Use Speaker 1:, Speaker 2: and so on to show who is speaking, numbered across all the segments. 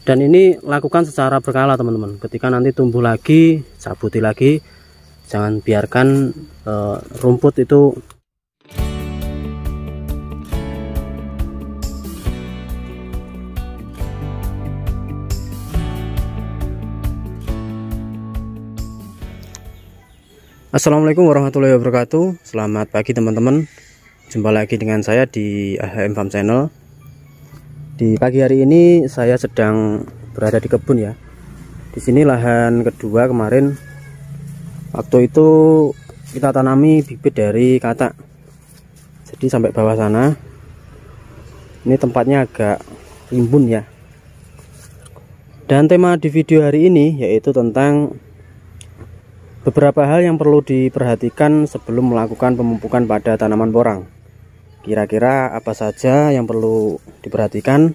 Speaker 1: Dan ini lakukan secara berkala teman-teman. Ketika nanti tumbuh lagi, cabuti lagi, jangan biarkan rumput itu Assalamualaikum warahmatullahi wabarakatuh. Selamat pagi teman-teman. Jumpa lagi dengan saya di AHM Farm Channel. Di pagi hari ini saya sedang berada di kebun ya. Di sini lahan kedua kemarin. Waktu itu kita tanami bibit dari katak. Jadi sampai bawah sana. Ini tempatnya agak rimbun ya. Dan tema di video hari ini yaitu tentang beberapa hal yang perlu diperhatikan sebelum melakukan pemupukan pada tanaman porang. Kira-kira apa saja yang perlu diperhatikan?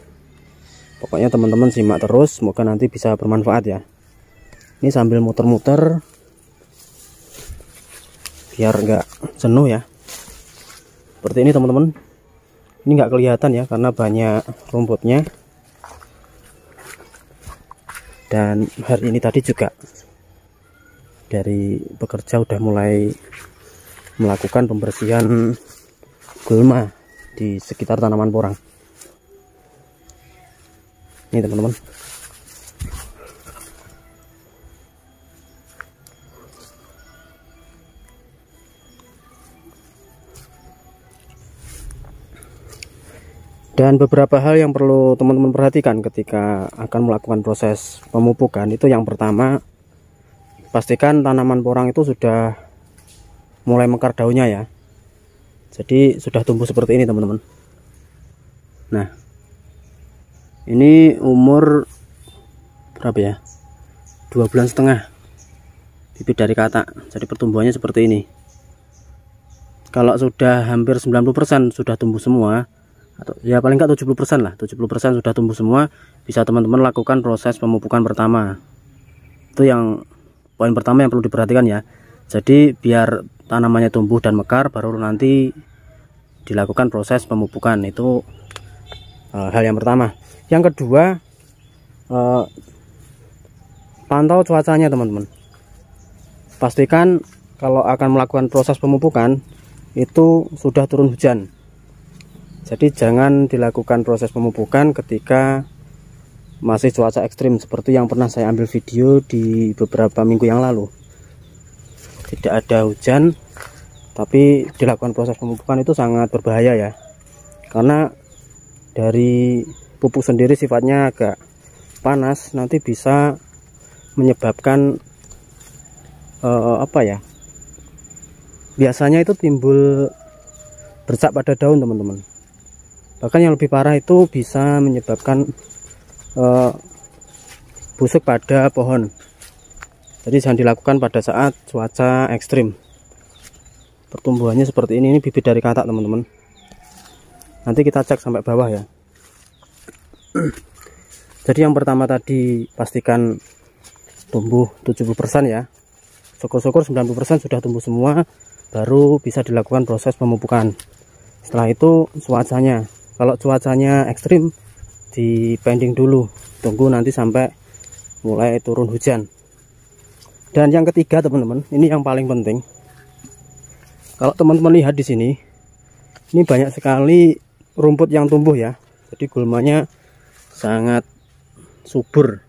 Speaker 1: Pokoknya teman-teman simak terus, semoga nanti bisa bermanfaat ya. Ini sambil muter-muter biar enggak jenuh ya. Seperti ini teman-teman. Ini enggak kelihatan ya karena banyak rumputnya. Dan hari ini tadi juga dari pekerja udah mulai melakukan pembersihan gulma di sekitar tanaman porang. Ini teman-teman. Dan beberapa hal yang perlu teman-teman perhatikan ketika akan melakukan proses pemupukan itu yang pertama, pastikan tanaman porang itu sudah mulai mekar daunnya ya. Jadi sudah tumbuh seperti ini teman-teman. Nah, ini umur berapa ya? 2,5 bulan bibit dari katak. Jadi pertumbuhannya seperti ini. Kalau sudah hampir 90% sudah tumbuh semua, atau ya paling enggak 70% lah, 70% sudah tumbuh semua, bisa teman-teman lakukan proses pemupukan pertama. Itu yang poin pertama yang perlu diperhatikan ya. Jadi biar tanamannya tumbuh dan mekar, baru nanti dilakukan proses pemupukan. Itu hal yang pertama. Yang kedua, pantau cuacanya teman-teman. Pastikan kalau akan melakukan proses pemupukan itu sudah turun hujan. Jadi jangan dilakukan proses pemupukan ketika masih cuaca ekstrim seperti yang pernah saya ambil video di beberapa minggu yang lalu. Tidak ada hujan tapi dilakukan proses pemupukan itu sangat berbahaya ya, karena dari pupuk sendiri sifatnya agak panas, nanti bisa menyebabkan apa ya, biasanya itu timbul bercak pada daun teman-teman. Bahkan yang lebih parah itu bisa menyebabkan busuk pada pohon. Jadi jangan dilakukan pada saat cuaca ekstrim. Pertumbuhannya seperti ini bibit dari katak teman-teman. Nanti kita cek sampai bawah ya. Jadi yang pertama tadi pastikan tumbuh 70% ya. Syukur-syukur 90% sudah tumbuh semua, baru bisa dilakukan proses pemupukan. Setelah itu cuacanya, kalau cuacanya ekstrim di pending dulu, tunggu nanti sampai mulai turun hujan. Dan yang ketiga teman-teman, ini yang paling penting. Kalau teman-teman lihat di sini, ini banyak sekali rumput yang tumbuh ya. Jadi gulmanya sangat subur.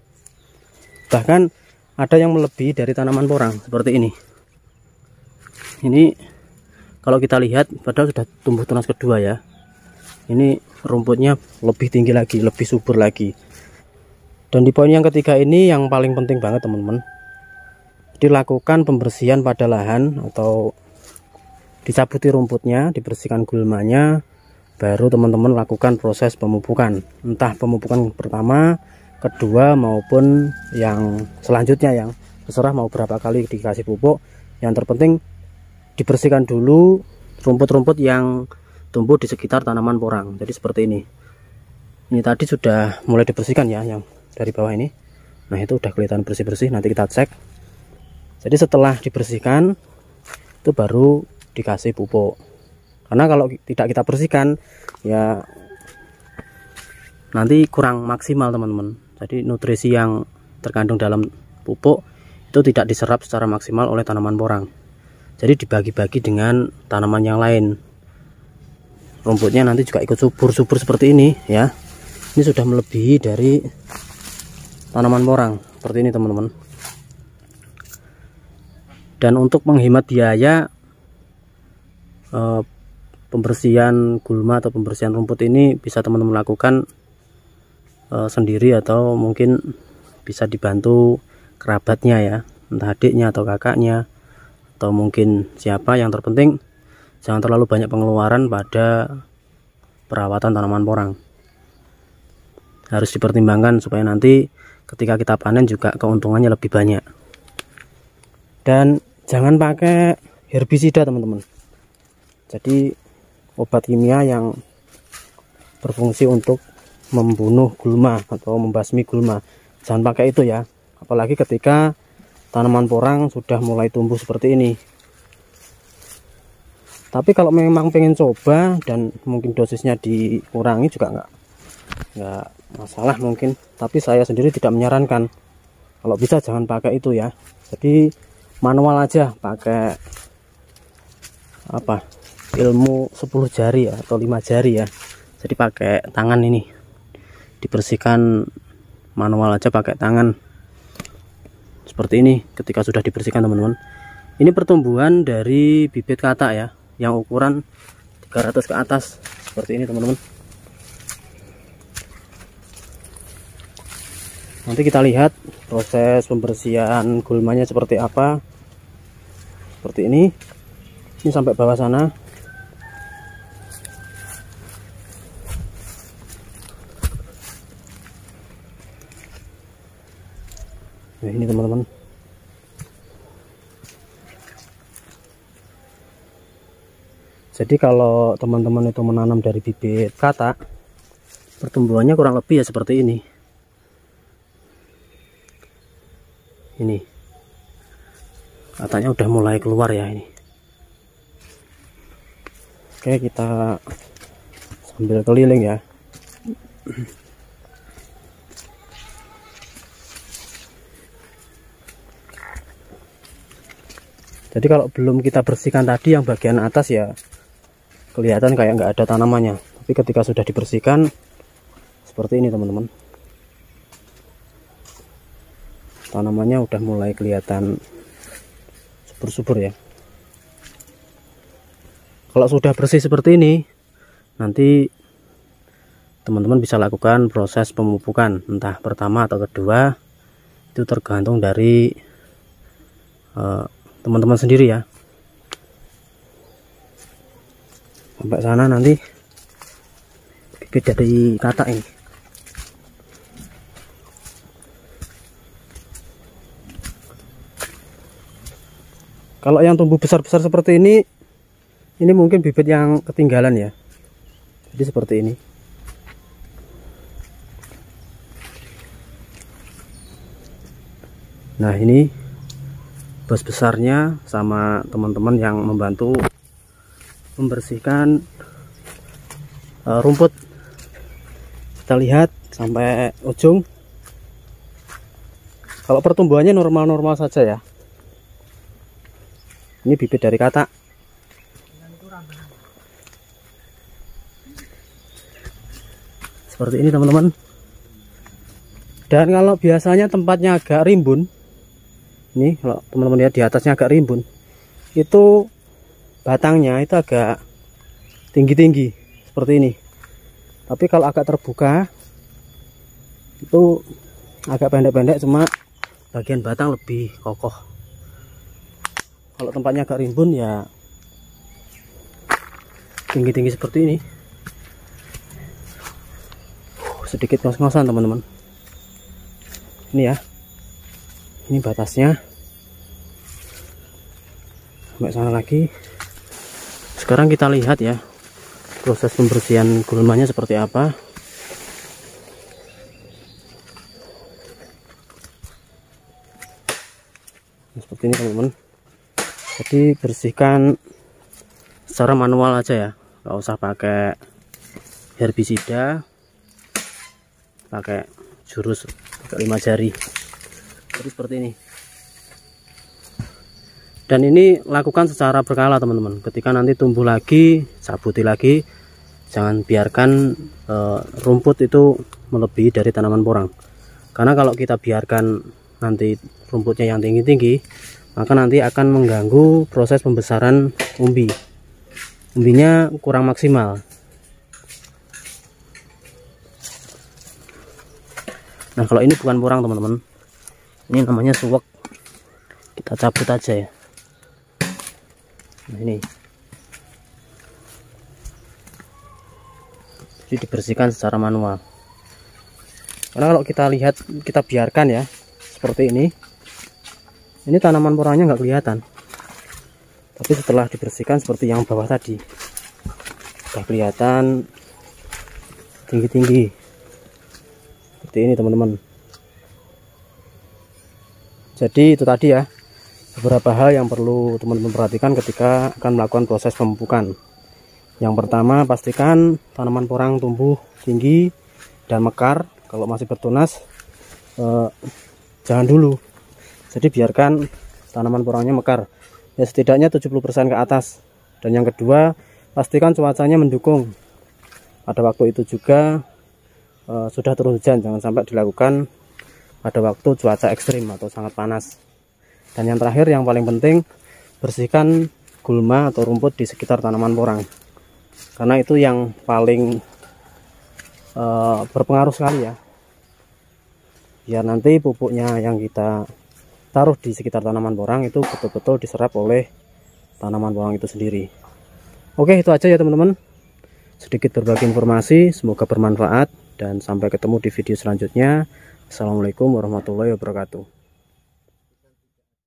Speaker 1: Bahkan ada yang melebihi dari tanaman porang seperti ini. Ini kalau kita lihat padahal sudah tumbuh tunas kedua ya. Ini rumputnya lebih tinggi lagi, lebih subur lagi. Dan di poin yang ketiga ini yang paling penting banget teman-teman. Dilakukan pembersihan pada lahan atau dicabuti rumputnya, dibersihkan gulmanya, baru teman-teman lakukan proses pemupukan. Entah pemupukan pertama, kedua maupun yang selanjutnya, yang terserah mau berapa kali dikasih pupuk. Yang terpenting dibersihkan dulu rumput-rumput yang tumbuh di sekitar tanaman porang. Jadi seperti ini. Ini tadi sudah mulai dibersihkan ya, yang dari bawah ini. Nah itu udah kelihatan bersih-bersih, nanti kita cek. Jadi setelah dibersihkan itu baru dikasih pupuk. Karena kalau tidak kita bersihkan ya nanti kurang maksimal teman-teman. Jadi nutrisi yang terkandung dalam pupuk itu tidak diserap secara maksimal oleh tanaman porang. Jadi dibagi-bagi dengan tanaman yang lain. Rumputnya nanti juga ikut subur-subur seperti ini ya. Ini sudah melebihi dari tanaman porang seperti ini teman-teman. Dan untuk menghemat biaya pembersihan gulma atau pembersihan rumput ini bisa teman-teman lakukan sendiri atau mungkin bisa dibantu kerabatnya ya, entah adiknya atau kakaknya atau mungkin siapa. Yang terpenting jangan terlalu banyak pengeluaran pada perawatan tanaman porang. Harus dipertimbangkan supaya nanti ketika kita panen juga keuntungannya lebih banyak. Dan jangan pakai herbisida teman-teman. Jadi obat kimia yang berfungsi untuk membunuh gulma atau membasmi gulma, jangan pakai itu ya. Apalagi ketika tanaman porang sudah mulai tumbuh seperti ini. Tapi kalau memang pengen coba dan mungkin dosisnya dikurangi juga nggak masalah mungkin. Tapi saya sendiri tidak menyarankan. Kalau bisa jangan pakai itu ya. Jadi manual aja, pakai apa, ilmu 10 jari ya, atau 5 jari ya. Jadi pakai tangan ini, dibersihkan manual aja pakai tangan seperti ini. Ketika sudah dibersihkan teman-teman, ini pertumbuhan dari bibit katak ya, yang ukuran 300 ke atas seperti ini teman-teman. Nanti kita lihat proses pembersihan gulmanya seperti apa. Seperti ini sampai bawah sana. Nah ini teman-teman. Jadi kalau teman-teman itu menanam dari bibit katak, pertumbuhannya kurang lebih ya seperti ini. Ini katanya udah mulai keluar ya ini. Oke, kita sambil keliling ya. Jadi kalau belum kita bersihkan tadi yang bagian atas ya kelihatan kayak nggak ada tanamannya. Tapi ketika sudah dibersihkan seperti ini teman-teman, tanamannya udah mulai kelihatan subur-subur ya. Kalau sudah bersih seperti ini, nanti teman-teman bisa lakukan proses pemupukan, entah pertama atau kedua, itu tergantung dari teman-teman sendiri ya. Sampai sana nanti bibit dari katak ini. Kalau yang tumbuh besar-besar seperti ini mungkin bibit yang ketinggalan ya. Jadi seperti ini. Nah ini bos besarnya sama teman-teman yang membantu membersihkan rumput. Kita lihat sampai ujung. Kalau pertumbuhannya normal-normal saja ya. Ini bibit dari katak. Seperti ini teman-teman. Dan kalau biasanya tempatnya agak rimbun, ini kalau teman-teman lihat di atasnya agak rimbun, itu batangnya itu agak tinggi-tinggi seperti ini. Tapi kalau agak terbuka itu agak pendek-pendek, cuma bagian batang lebih kokoh. Kalau tempatnya agak rimbun ya tinggi-tinggi seperti ini. Sedikit ngos-ngosan teman-teman. Ini ya, ini batasnya. Sampai sana lagi. Sekarang kita lihat ya proses pembersihan gulmanya seperti apa. Seperti ini teman-teman. Jadi bersihkan secara manual aja ya, nggak usah pakai herbisida, pakai jurus pakai 5 jari. Jadi seperti ini. Dan ini lakukan secara berkala teman-teman. Ketika nanti tumbuh lagi, cabuti lagi. Jangan biarkan rumput itu melebihi dari tanaman porang. Karena kalau kita biarkan nanti rumputnya yang tinggi-tinggi, maka nanti akan mengganggu proses pembesaran umbi. Umbinya kurang maksimal. Nah, kalau ini bukan porang teman-teman, ini namanya suwek. Kita cabut aja ya. Nah, ini jadi dibersihkan secara manual. Karena kalau kita lihat, kita biarkan ya seperti ini tanaman porangnya nggak kelihatan. Tapi setelah dibersihkan seperti yang bawah tadi, sudah kelihatan tinggi-tinggi seperti ini teman-teman. Jadi itu tadi ya, beberapa hal yang perlu teman-teman perhatikan ketika akan melakukan proses pemupukan. Yang pertama, pastikan tanaman porang tumbuh tinggi dan mekar. Kalau masih bertunas, jangan dulu. Jadi biarkan tanaman porangnya mekar ya, setidaknya 70% ke atas. Dan yang kedua, pastikan cuacanya mendukung. Pada waktu itu juga sudah turun hujan, jangan sampai dilakukan pada waktu cuaca ekstrim atau sangat panas. Dan yang terakhir, yang paling penting, bersihkan gulma atau rumput di sekitar tanaman porang, karena itu yang paling berpengaruh sekali ya, biar nanti pupuknya yang kita taruh di sekitar tanaman porang itu betul-betul diserap oleh tanaman porang itu sendiri. Oke, itu aja ya teman-teman, sedikit berbagi informasi, semoga bermanfaat, dan sampai ketemu di video selanjutnya. Assalamualaikum warahmatullahi wabarakatuh.